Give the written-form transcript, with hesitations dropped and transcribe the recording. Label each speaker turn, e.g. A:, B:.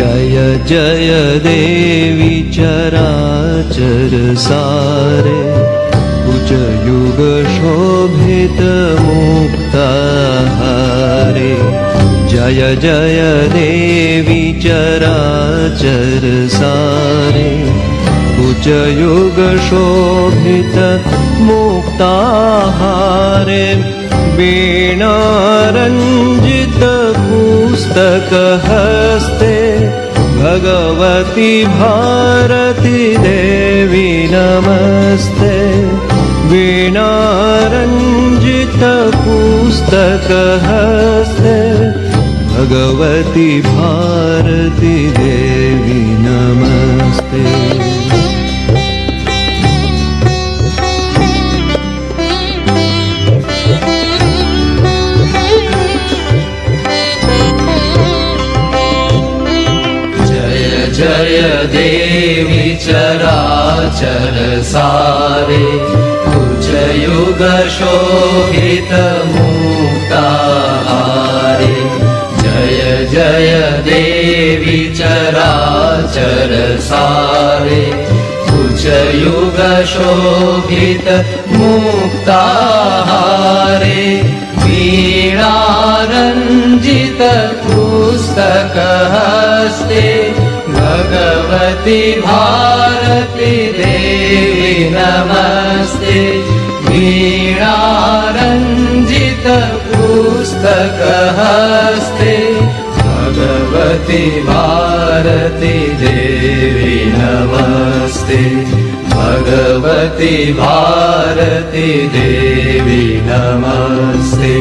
A: जय जय देवी चराचर सारे उच्चयुग शोभित मुक्ताहारे जय जय देवी चराचर सारे उच्चयुग शोभित मुक्ताहारे वीणारञ्जित पुस्तक हस्ते भगवती भारती देवी नमस्ते वीणारञ्जित पुस्तक हस्ते भगवती भारती देवी नमस्ते।
B: जय देवी चराचर सारे उच्चयुग शोभित मुक्ताहारे जय जय देवी चराचर सारे उच्चयुग शोभित मुक्ताहारे वीणारञ्जित पुस्तक हस्ते भगवती भारती देवी नमस्ते वीणारञ्जित पुस्तक हस्ते भगवती भारती देवी नमस्ते भगवती भारती देवी नमस्ते।